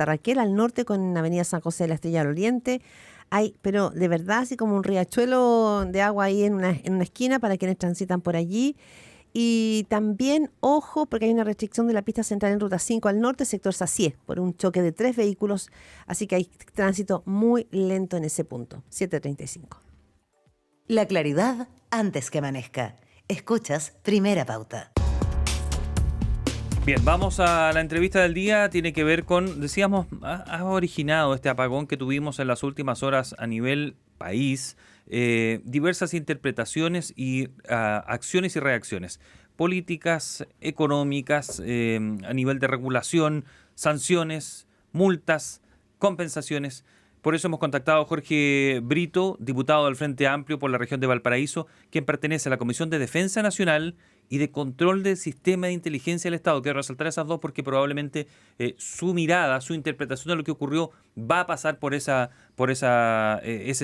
Raquel al norte con Avenida San José de la Estrella al oriente. Hay, pero de verdad, así como un riachuelo de agua ahí en una esquina para quienes transitan por allí. Y también, ojo, porque hay una restricción de la pista central en Ruta 5 al norte, sector Sacié, por un choque de 3 vehículos. Así que hay tránsito muy lento en ese punto. 7:35. La claridad antes que amanezca. Escuchas Primera Pauta. Bien, vamos a la entrevista del día. Tiene que ver con, decíamos, ha originado este apagón que tuvimos en las últimas horas a nivel país, diversas interpretaciones y acciones y reacciones políticas, económicas, a nivel de regulación, sanciones, multas, compensaciones. Por eso hemos contactado a Jorge Brito, diputado del Frente Amplio por la región de Valparaíso, quien pertenece a la Comisión de Defensa Nacional y de Control del Sistema de Inteligencia del Estado. Quiero resaltar esas dos porque probablemente su mirada, su interpretación de lo que ocurrió va a pasar por ese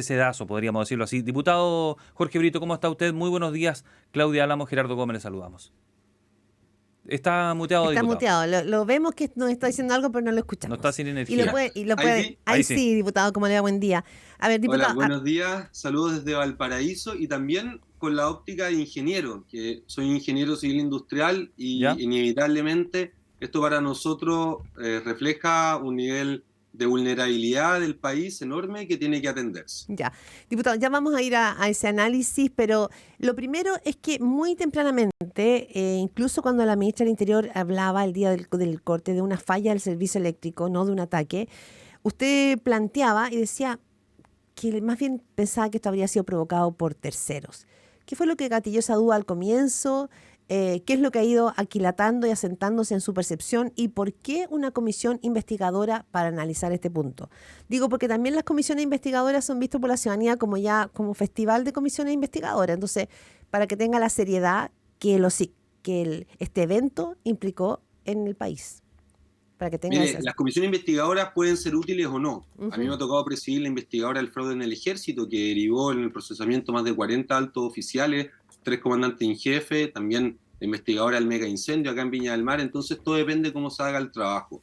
sedazo, podríamos decirlo así. Diputado Jorge Brito, ¿cómo está usted? Muy buenos días. Claudia Álamo, Gerardo Gómez, le saludamos. Está muteado, Está diputado. muteado. Lo vemos que nos está diciendo algo, pero no lo escuchamos. No está sin energía. Ahí sí, diputado, como le da buen día. A ver, diputado. Hola, buenos días. Saludos desde Valparaíso y también con la óptica de ingeniero, que soy ingeniero civil industrial y ¿Ya? inevitablemente esto para nosotros refleja un nivel de vulnerabilidad del país enorme que tiene que atenderse. Ya, diputado, ya vamos a ir a ese análisis, pero lo primero es que muy tempranamente, incluso cuando la ministra del Interior hablaba el día del corte de una falla del servicio eléctrico, no de un ataque, usted planteaba y decía que más bien pensaba que esto habría sido provocado por terceros. ¿Qué fue lo que gatilló esa duda al comienzo? ¿Qué es lo que ha ido aquilatando y asentándose en su percepción? ¿Y por qué una comisión investigadora para analizar este punto? Digo, porque también las comisiones investigadoras son vistas por la ciudadanía como festival de comisiones investigadoras. Entonces, para que tenga la seriedad que este evento implicó en el país. Para que tenga Las comisiones investigadoras pueden ser útiles o no. Uh-huh. A mí me ha tocado presidir la investigadora del fraude en el ejército, que derivó en el procesamiento más de 40 altos oficiales, 3 comandantes en jefe, también la investigadora del mega incendio acá en Viña del Mar. Entonces todo depende de cómo se haga el trabajo.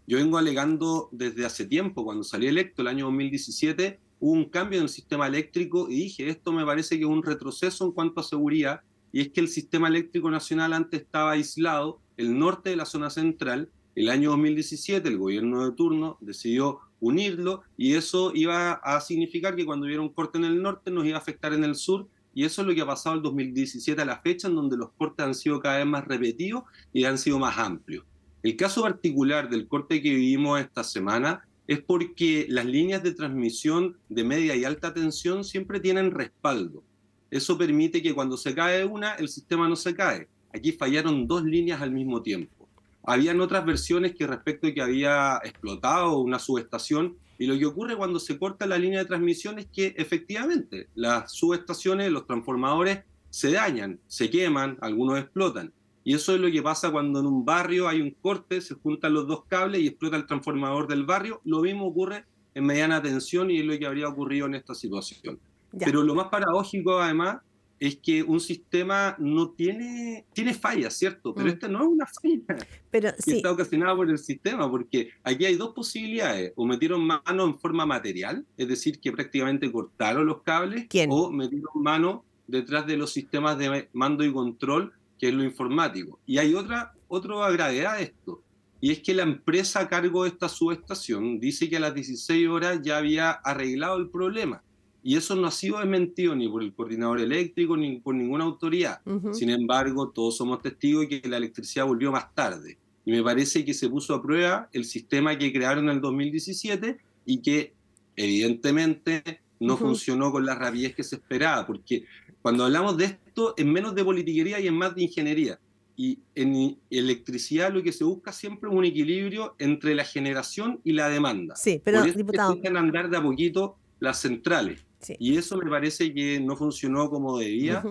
Yo vengo alegando desde hace tiempo, cuando salí electo el año 2017, hubo un cambio en el sistema eléctrico y dije, esto me parece que es un retroceso en cuanto a seguridad, y es que el sistema eléctrico nacional antes estaba aislado, el norte de la zona central. El año 2017 el gobierno de turno decidió unirlo y eso iba a significar que cuando hubiera un corte en el norte nos iba a afectar en el sur, y eso es lo que ha pasado del 2017 a la fecha, en donde los cortes han sido cada vez más repetidos y han sido más amplios. El caso particular del corte que vivimos esta semana es porque las líneas de transmisión de media y alta tensión siempre tienen respaldo. Eso permite que cuando se cae una, el sistema no se cae. Aquí fallaron 2 líneas al mismo tiempo. Habían otras versiones que respecto a que había explotado una subestación, y lo que ocurre cuando se corta la línea de transmisión es que efectivamente las subestaciones, los transformadores se dañan, se queman, algunos explotan. Y eso es lo que pasa cuando en un barrio hay un corte, se juntan los 2 cables y explota el transformador del barrio. Lo mismo ocurre en mediana tensión y es lo que habría ocurrido en esta situación. Ya. Pero lo más paradójico además es que un sistema no tiene fallas, ¿cierto? Pero esta no es una falla que está ocasionada por el sistema, porque aquí hay 2 posibilidades: o metieron mano en forma material, es decir, que prácticamente cortaron los cables, o metieron mano detrás de los sistemas de mando y control, que es lo informático. Y hay otra gravedad de esto, y es que la empresa a cargo de esta subestación dice que a las 16 horas ya había arreglado el problema. Y eso no ha sido desmentido ni por el coordinador eléctrico ni por ninguna autoridad. Uh-huh. Sin embargo, todos somos testigos de que la electricidad volvió más tarde. Y me parece que se puso a prueba el sistema que crearon en el 2017 y que evidentemente no funcionó con la rapidez que se esperaba. Porque cuando hablamos de esto es menos de politiquería y es más de ingeniería. Y en electricidad lo que se busca siempre es un equilibrio entre la generación y la demanda. Sí, pero por eso diputado, se dejan andar de a poquito las centrales. Sí. Y eso me parece que no funcionó como debía,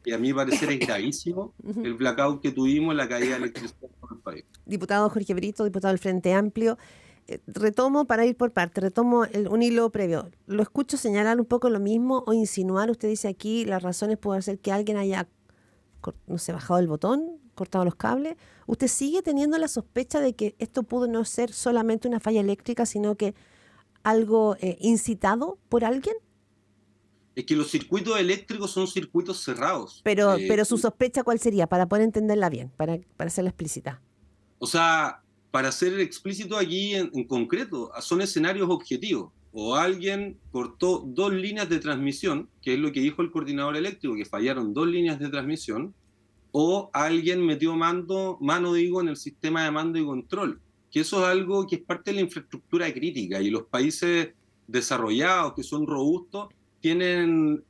y a mi parecer es gravísimo el blackout que tuvimos, la caída de electricidad en el país. Diputado Jorge Brito, diputado del Frente Amplio, retomo para ir por parte, un hilo previo. Lo escucho señalar un poco lo mismo o insinuar. Usted dice aquí las razones pueden ser que alguien haya, no sé, bajado el botón, cortado los cables, ¿usted sigue teniendo la sospecha de que esto pudo no ser solamente una falla eléctrica, sino que algo incitado por alguien? Es que los circuitos eléctricos son circuitos cerrados. Pero su sospecha, ¿cuál sería? Para poder entenderla bien, para hacerla explícita. O sea, para ser explícito aquí en concreto, son escenarios objetivos. O alguien cortó 2 líneas de transmisión, que es lo que dijo el coordinador eléctrico, que fallaron 2 líneas de transmisión, o alguien metió mano en el sistema de mando y control, que eso es algo que es parte de la infraestructura crítica, y los países desarrollados, que son robustos, tienen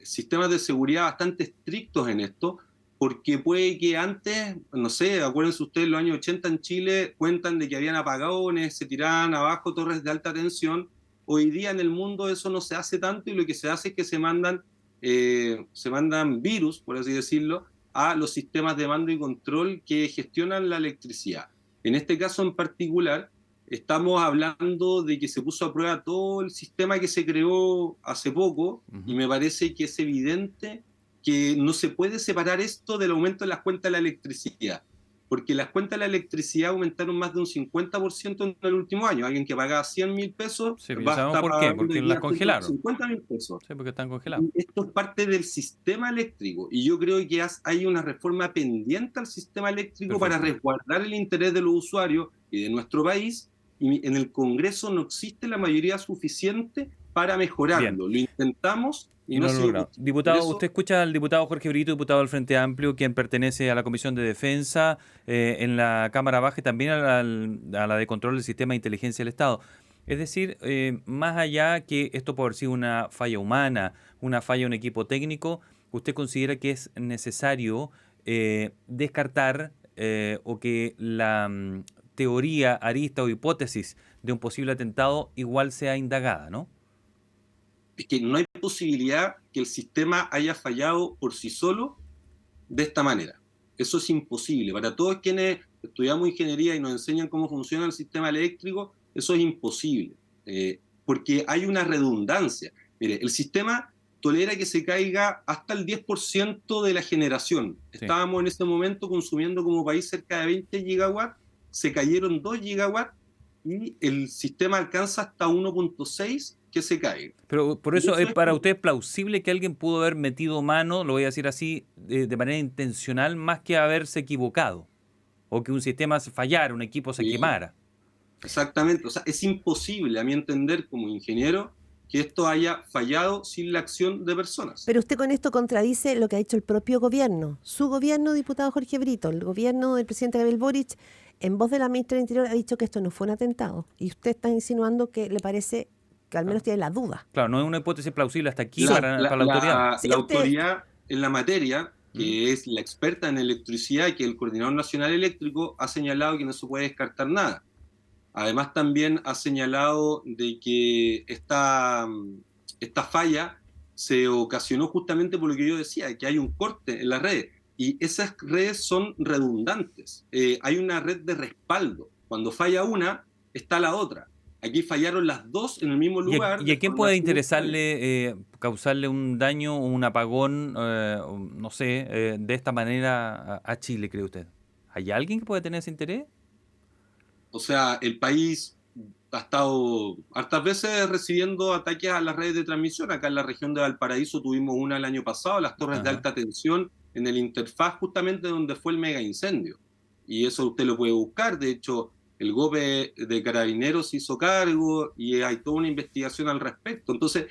sistemas de seguridad bastante estrictos en esto, porque puede que antes, no sé, acuérdense ustedes, en los años 80 en Chile cuentan de que habían apagones, se tiraban abajo torres de alta tensión. Hoy día en el mundo eso no se hace tanto, y lo que se hace es que se mandan virus, por así decirlo, a los sistemas de mando y control que gestionan la electricidad. En este caso en particular, estamos hablando de que se puso a prueba todo el sistema que se creó hace poco, y me parece que es evidente que no se puede separar esto del aumento de las cuentas de la electricidad, porque las cuentas de la electricidad aumentaron más de un 50% en el último año. Alguien que pagaba 100.000 pesos Sí, va a ¿sabemos estar por qué? Porque las congelaron. 50.000 pesos. Sí, porque están congelados. Esto es parte del sistema eléctrico, y yo creo que hay una reforma pendiente al sistema eléctrico. Perfecto. Para resguardar el interés de los usuarios y de nuestro país, y en el Congreso no existe la mayoría suficiente para mejorarlo. Bien. Lo intentamos y Y no no ha lo sido logró. posible. Diputado, Por eso, usted escucha al diputado Jorge Brito, diputado del Frente Amplio, quien pertenece a la Comisión de Defensa en la Cámara Baja, y también a la de control del sistema de inteligencia del Estado. Es decir, más allá que esto puede haber sido una falla humana, una falla de un equipo técnico, ¿usted considera que es necesario descartar o que la teoría, arista o hipótesis de un posible atentado igual sea indagada, ¿no? es que no hay posibilidad que el sistema haya fallado por sí solo de esta manera. Eso es imposible. Para todos quienes estudiamos ingeniería y nos enseñan cómo funciona el sistema eléctrico, eso es imposible, porque hay una redundancia. Mire, el sistema tolera que se caiga hasta el 10% de la generación. Sí. Estábamos en este momento consumiendo como país cerca de 20 gigawatts, se cayeron 2 gigawatts y el sistema alcanza hasta 1.6 que se caiga. Pero por eso, Eso ¿es es para usted plausible que alguien pudo haber metido mano, lo voy a decir así, de manera intencional, más que haberse equivocado? O que un sistema se fallara, un equipo se Sí. quemara. Exactamente, o sea, es imposible, a mi entender, como ingeniero, que esto haya fallado sin la acción de personas. Pero usted con esto contradice lo que ha hecho el propio gobierno. Su gobierno, diputado Jorge Brito, el gobierno del presidente Gabriel Boric, en voz de la ministra del Interior, ha dicho que esto no fue un atentado. Y usted está insinuando que le parece que al menos tiene la duda. Claro, no es una hipótesis plausible hasta aquí Sí. para la autoridad. Sí, La usted- autoridad en la materia, que es la experta en electricidad, y que el Coordinador Nacional Eléctrico, ha señalado que no se puede descartar nada. Además, también ha señalado de que esta falla se ocasionó justamente por lo que yo decía, que hay un corte en la red, y esas redes son redundantes. Hay una red de respaldo. Cuando falla una, está la otra. Aquí fallaron las dos en el mismo lugar. ¿Y a de quién forma puede simultánea. interesarle causarle un daño o un apagón, no sé, de esta manera a Chile, cree usted? ¿Hay alguien que puede tener ese interés? O sea, el país ha estado hartas veces recibiendo ataques a las redes de transmisión. Acá en la región de Valparaíso tuvimos una el año pasado, las torres de Ajá. alta tensión en el interfaz, justamente donde fue el mega incendio. Y eso usted lo puede buscar. De hecho, el GOPE de Carabineros hizo cargo y hay toda una investigación al respecto. Entonces,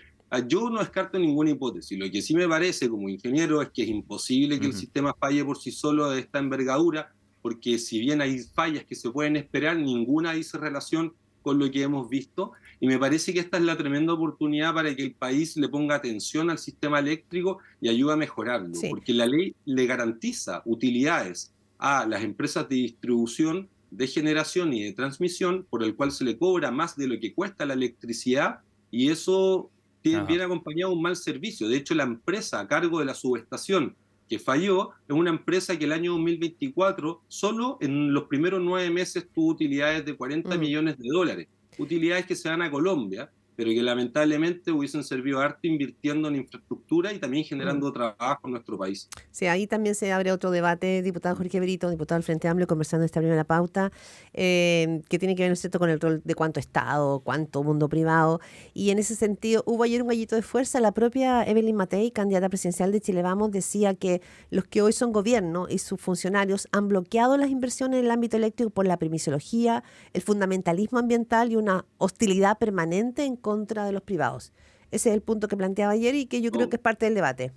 yo no descarto ninguna hipótesis. Lo que sí me parece como ingeniero es que es imposible que el sistema falle por sí solo de esta envergadura, porque si bien hay fallas que se pueden esperar, ninguna dice relación con lo que hemos visto, y me parece que esta es la tremenda oportunidad para que el país le ponga atención al sistema eléctrico y ayude a mejorarlo, Sí. porque la ley le garantiza utilidades a las empresas de distribución, de generación y de transmisión, por el cual se le cobra más de lo que cuesta la electricidad, y eso viene acompañado de un mal servicio. De hecho, la empresa a cargo de la subestación que falló es una empresa que el año 2024 solo en los primeros 9 meses tuvo utilidades de 40 millones de dólares, utilidades que se dan a Colombia, pero que lamentablemente hubiesen servido harto invirtiendo en infraestructura y también generando trabajo en nuestro país. Sí, ahí también se abre otro debate, diputado Jorge Brito, diputado del Frente Amplio, conversando en esta primera pauta, que tiene que ver, ¿no es cierto?, con el rol de cuánto Estado, cuánto mundo privado. Y en ese sentido, hubo ayer un gallito de fuerza. La propia Evelyn Matei, candidata presidencial de Chile Vamos, decía que los que hoy son gobierno y sus funcionarios han bloqueado las inversiones en el ámbito eléctrico por la permisología, el fundamentalismo ambiental y una hostilidad permanente en contra de los privados. Ese es el punto que planteaba ayer y que yo creo que es parte del debate.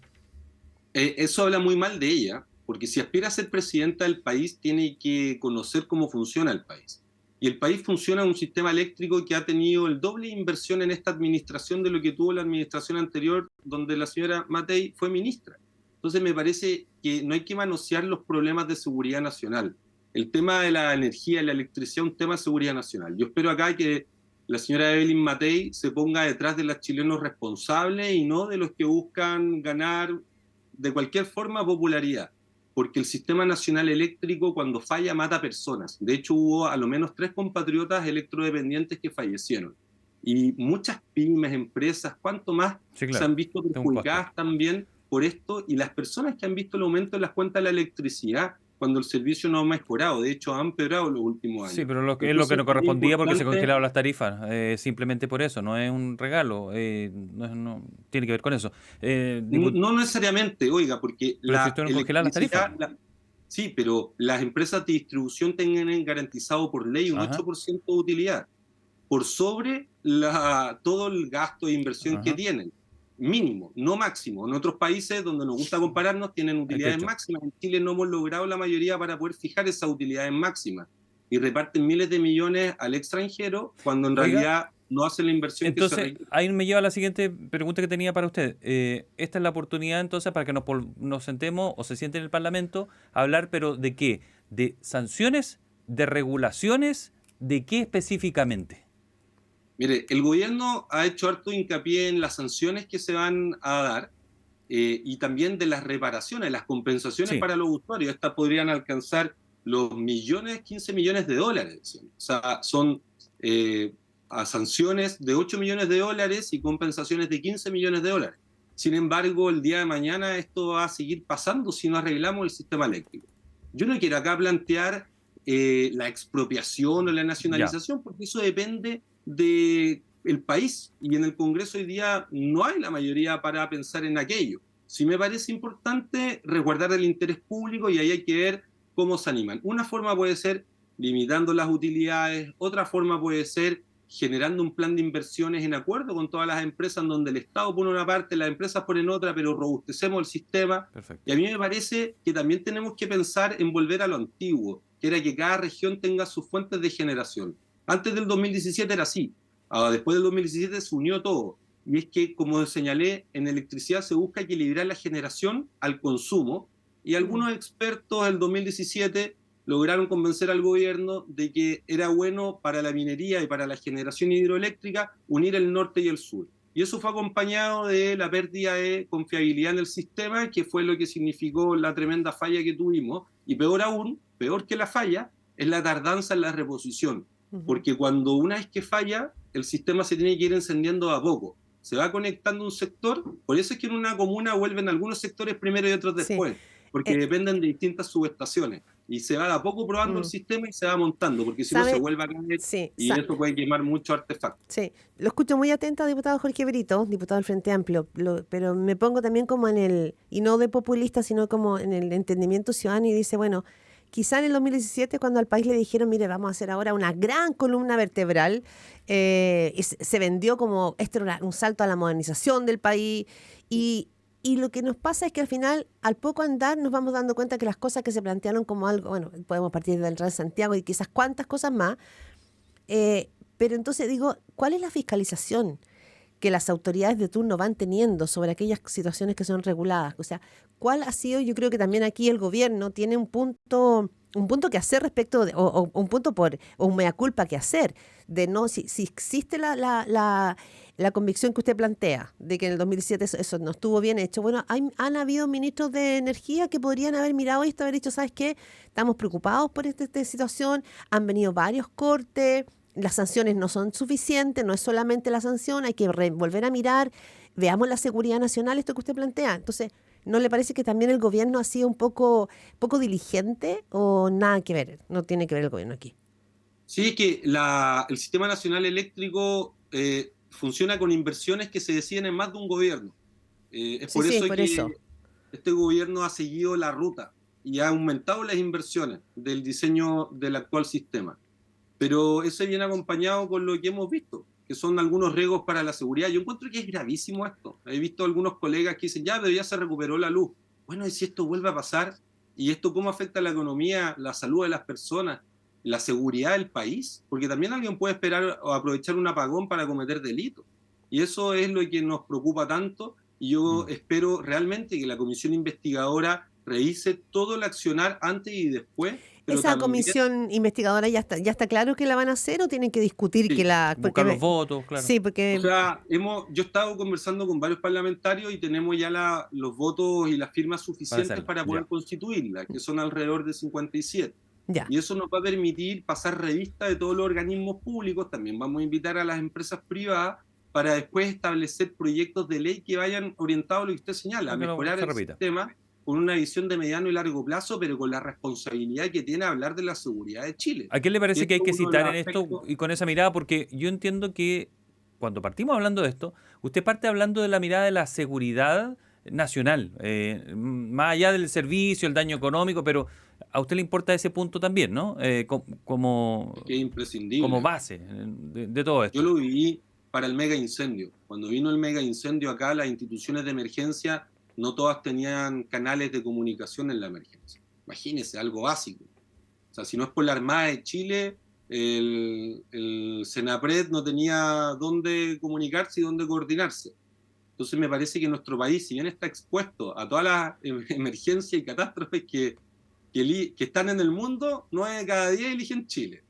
Eso habla muy mal de ella, porque si aspira a ser presidenta del país, tiene que conocer cómo funciona el país. Y el país funciona en un sistema eléctrico que ha tenido el doble de inversión en esta administración de lo que tuvo la administración anterior, donde la señora Matei fue ministra. Entonces me parece que no hay que manosear los problemas de seguridad nacional. El tema de la energía y la electricidad es un tema de seguridad nacional. Yo espero acá que la señora Evelyn Matei se ponga detrás de los chilenos responsables y no de los que buscan ganar de cualquier forma popularidad, porque el sistema nacional eléctrico cuando falla mata personas. De hecho hubo a lo menos 3 compatriotas electrodependientes que fallecieron. Y muchas pymes, empresas, cuánto más Sí, claro. se han visto perjudicadas también por esto, y las personas que han visto el aumento de las cuentas de la electricidad cuando el servicio no ha mejorado, de hecho ha empeorado en los últimos años. Sí, pero es lo que Entonces, no correspondía porque se importante- congelaron las tarifas, simplemente por eso, no es un regalo, tiene que ver con eso. No necesariamente, oiga, porque Pero si la estuvieron congeladas las electricidad, tarifas. sí, pero las empresas de distribución tienen garantizado por ley un Ajá. 8% de utilidad, por sobre todo el gasto de inversión Ajá. que tienen, mínimo, no máximo. En otros países donde nos gusta compararnos tienen utilidades techo. máximas. En Chile no hemos logrado la mayoría para poder fijar esas utilidades máximas y reparten miles de millones al extranjero cuando en Oiga, realidad no hacen la inversión que se entonces, requiere. ahí me lleva a la siguiente pregunta que tenía para usted. Esta es la oportunidad entonces para que nos sentemos o se siente en el Parlamento a hablar, pero ¿de qué? ¿De sanciones? ¿De regulaciones? ¿De qué específicamente? Mire, el gobierno ha hecho harto hincapié en las sanciones que se van a dar y también de las reparaciones, las compensaciones Sí. para los usuarios. Estas podrían alcanzar los millones, 15 millones de dólares. Decían. O sea, son a sanciones de 8 millones de dólares y compensaciones de 15 millones de dólares. Sin embargo, el día de mañana esto va a seguir pasando si no arreglamos el sistema eléctrico. Yo no quiero acá plantear la expropiación o la nacionalización, porque eso depende del país, y en el Congreso hoy día no hay la mayoría para pensar en aquello. Sí me parece importante resguardar el interés público y ahí hay que ver cómo se animan. Una forma puede ser limitando las utilidades, otra forma puede ser generando un plan de inversiones en acuerdo con todas las empresas, en donde el Estado pone una parte, las empresas ponen otra, pero robustecemos el sistema. Perfecto. Y a mí me parece que también tenemos que pensar en volver a lo antiguo, que era que cada región tenga sus fuentes de generación. Antes del 2017 era así. Después del 2017 se unió todo. Y es que, como señalé, en electricidad se busca equilibrar la generación al consumo. Y algunos expertos en el 2017 lograron convencer al gobierno de que era bueno para la minería y para la generación hidroeléctrica unir el norte y el sur. Y eso fue acompañado de la pérdida de confiabilidad en el sistema, que fue lo que significó la tremenda falla que tuvimos. Y peor aún, peor que la falla, es la tardanza en la reposición. Porque cuando una vez que falla, el sistema se tiene que ir encendiendo a poco. Se va conectando un sector, por eso es que en una comuna vuelven algunos sectores primero y otros después, porque dependen de distintas subestaciones. Y se va de a poco probando el sistema y se va montando, porque si no se vuelve a caer y eso puede quemar muchos artefactos. Sí, lo escucho muy atenta, diputado Jorge Brito, diputado del Frente Amplio, pero me pongo también como en el, y no de populista, sino como en el entendimiento ciudadano y dice, bueno, quizá en el 2017 cuando al país le dijeron, mire, vamos a hacer ahora una gran columna vertebral, y se vendió como, este era un salto a la modernización del país, y lo que nos pasa es que al final, al poco andar, nos vamos dando cuenta que las cosas que se plantearon como algo, bueno, podemos partir del Real Santiago y quizás cuántas cosas más, pero entonces digo, ¿cuál es la fiscalización que las autoridades de turno van teniendo sobre aquellas situaciones que son reguladas? O sea, ¿cuál ha sido? Yo creo que también aquí el gobierno tiene un punto que hacer respecto de, o un punto o un mea culpa que hacer, de no, si existe la convicción que usted plantea, de que en el 2017 eso no estuvo bien hecho. Bueno, han habido ministros de energía que podrían haber mirado esto, haber dicho, ¿sabes qué? Estamos preocupados por esta situación, han venido varios cortes, las sanciones no son suficientes, no es solamente la sanción, hay que volver a mirar, veamos la seguridad nacional, esto que usted plantea. Entonces, ¿no le parece que también el gobierno ha sido un poco diligente o nada que ver? No tiene que ver el gobierno aquí. Sí, es que el Sistema Nacional Eléctrico funciona con inversiones que se deciden en más de un gobierno. Es por eso por que eso. este gobierno ha seguido la ruta y ha aumentado las inversiones del diseño del actual sistema. Pero eso viene acompañado con lo que hemos visto, que son algunos riesgos para la seguridad. Yo encuentro que es gravísimo esto. He visto algunos colegas que dicen, pero ya se recuperó la luz. Bueno, ¿y si esto vuelve a pasar? ¿Y esto cómo afecta a la economía, la salud de las personas, la seguridad del país? Porque también alguien puede esperar o aprovechar un apagón para cometer delitos. Y eso es lo que nos preocupa tanto. Y yo espero realmente que la comisión investigadora revise todo el accionar antes y después. Pero ¿Esa también, comisión investigadora ya está claro que la van a hacer o tienen que discutir sí, que la... Buscar los votos, claro. Sí, porque... o sea, yo he estado conversando con varios parlamentarios y tenemos ya los votos y las firmas suficientes para poder constituirla, que son alrededor de 57. Ya. Y eso nos va a permitir pasar revista de todos los organismos públicos. También vamos a invitar a las empresas privadas para después establecer proyectos de ley que vayan orientados a lo que usted señala, a mejorar el sistema con una visión de mediano y largo plazo, pero con la responsabilidad que tiene hablar de la seguridad de Chile. ¿A qué le parece que hay que citar en aspectos... esto y con esa mirada? Porque yo entiendo que cuando partimos hablando de esto, usted parte hablando de la mirada de la seguridad nacional, más allá del servicio, el daño económico, pero a usted le importa ese punto también, ¿no? Como, que es imprescindible. Como base de todo esto. Yo lo viví para el mega incendio. Cuando vino el mega incendio acá, las instituciones de emergencia no todas tenían canales de comunicación en la emergencia. Imagínense, algo básico. O sea, si no es por la Armada de Chile, el Senapred no tenía dónde comunicarse y dónde coordinarse. Entonces me parece que nuestro país, si bien está expuesto a todas las emergencias y catástrofes que están en el mundo, 9 de cada 10 eligen Chile.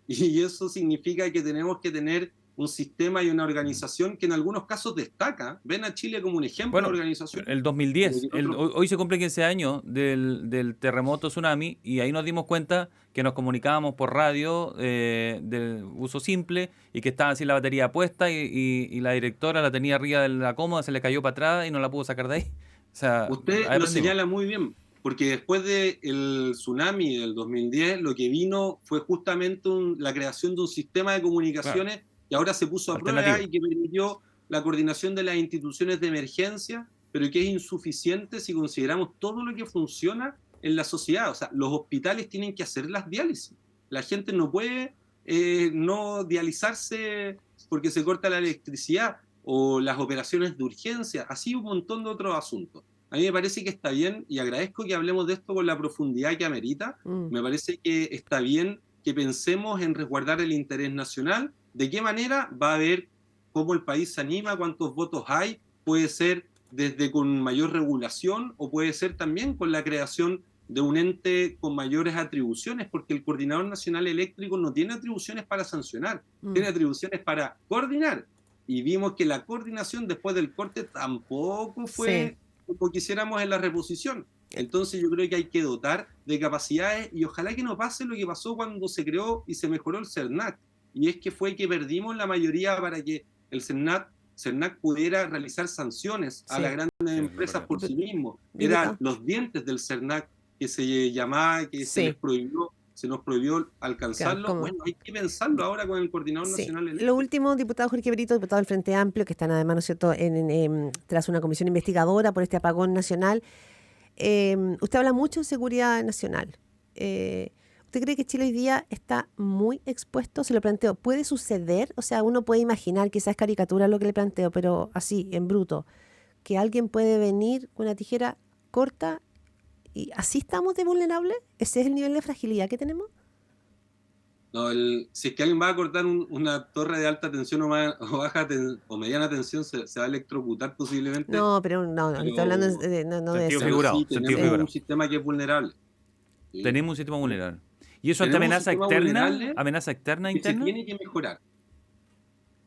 Y eso significa que tenemos que tener un sistema y una organización que en algunos casos destaca. Ven a Chile como un ejemplo de organización. El 2010, hoy se cumple 15 años del terremoto tsunami y ahí nos dimos cuenta que nos comunicábamos por radio del uso simple y que estaba así la batería puesta y la directora la tenía arriba de la cómoda, se le cayó para atrás y no la pudo sacar de ahí. O sea, usted lo señala muy bien, porque después del tsunami del 2010 lo que vino fue justamente la creación de un sistema de comunicaciones que ahora se puso a prueba y que permitió la coordinación de las instituciones de emergencia, pero que es insuficiente si consideramos todo lo que funciona en la sociedad. O sea, los hospitales tienen que hacer las diálisis. La gente no puede no dializarse porque se corta la electricidad o las operaciones de urgencia, así un montón de otros asuntos. A mí me parece que está bien, y agradezco que hablemos de esto con la profundidad que amerita. Me parece que está bien que pensemos en resguardar el interés nacional. ¿De qué manera? Va a ver cómo el país se anima, cuántos votos hay. Puede ser desde con mayor regulación o puede ser también con la creación de un ente con mayores atribuciones, porque el Coordinador Nacional Eléctrico no tiene atribuciones para sancionar, tiene atribuciones para coordinar. Y vimos que la coordinación después del corte tampoco fue como quisiéramos en la reposición. Entonces yo creo que hay que dotar de capacidades y ojalá que no pase lo que pasó cuando se creó y se mejoró el CERNAC. Y es que fue que perdimos la mayoría para que el CERNAC pudiera realizar sanciones a las grandes empresas por sí mismo. Eran los dientes del CERNAC que se llamaba, que se nos prohibió alcanzarlo. Claro, bueno, hay que pensarlo ahora con el Coordinador Nacional Eléctrico. Lo último, diputado Jorge Brito, diputado del Frente Amplio, que están además, ¿no es cierto?, tras una comisión investigadora por este apagón nacional. Usted habla mucho de seguridad nacional. ¿Usted cree que Chile hoy día está muy expuesto? Se lo planteo. ¿Puede suceder? O sea, uno puede imaginar, quizás es caricatura lo que le planteo, pero así, en bruto, que alguien puede venir con una tijera corta y así estamos de vulnerables. ¿Ese es el nivel de fragilidad que tenemos? No, si es que alguien va a cortar una torre de alta tensión o baja o mediana tensión, se va a electrocutar posiblemente. No, pero estoy hablando de eso. Figurado, sí, tenemos un sistema que es vulnerable. Sí. Tenemos un sistema vulnerable. ¿Y eso es amenaza externa? ¿Amenaza externa e interna? Se tiene que mejorar.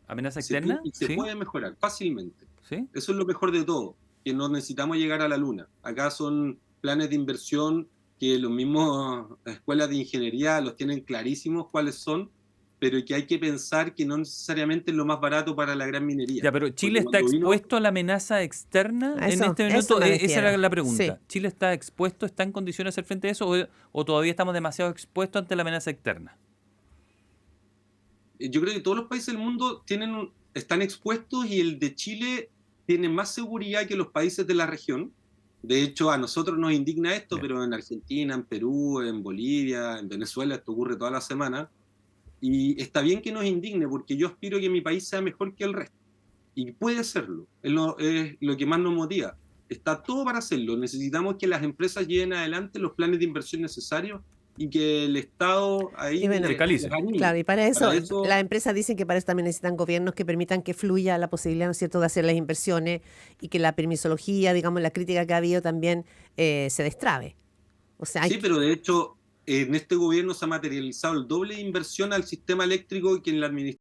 ¿Amenaza externa? Se puede mejorar fácilmente. ¿Sí? Eso es lo mejor de todo, que no necesitamos llegar a la luna. Acá son planes de inversión que los mismos escuelas de ingeniería los tienen clarísimos cuáles son, pero que hay que pensar que no necesariamente es lo más barato para la gran minería. Ya, pero ¿Chile está expuesto a la amenaza externa A en eso- este eso minuto? me Esa refiero. era la pregunta. Sí. ¿Chile está expuesto, está en condiciones de hacer frente a eso o todavía estamos demasiado expuestos ante la amenaza externa? Yo creo que todos los países del mundo están expuestos y el de Chile tiene más seguridad que los países de la región. De hecho, a nosotros nos indigna esto, Bien. pero en Argentina, en Perú, en Bolivia, en Venezuela, esto ocurre toda la semana. Y está bien que nos indigne, porque yo aspiro a que mi país sea mejor que el resto. Y puede serlo, es lo que más nos motiva. Está todo para hacerlo. Necesitamos que las empresas lleven adelante los planes de inversión necesarios y que el Estado ahí Y bueno, Se calice. les anime. Claro, y para eso eso- las empresas dicen que para eso también necesitan gobiernos que permitan que fluya la posibilidad, ¿no es cierto?, de hacer las inversiones y que la permisología, digamos, la crítica que ha habido también se destrabe. O sea, Sí, pero de hecho, en este gobierno se ha materializado el doble de inversión al sistema eléctrico que en la administración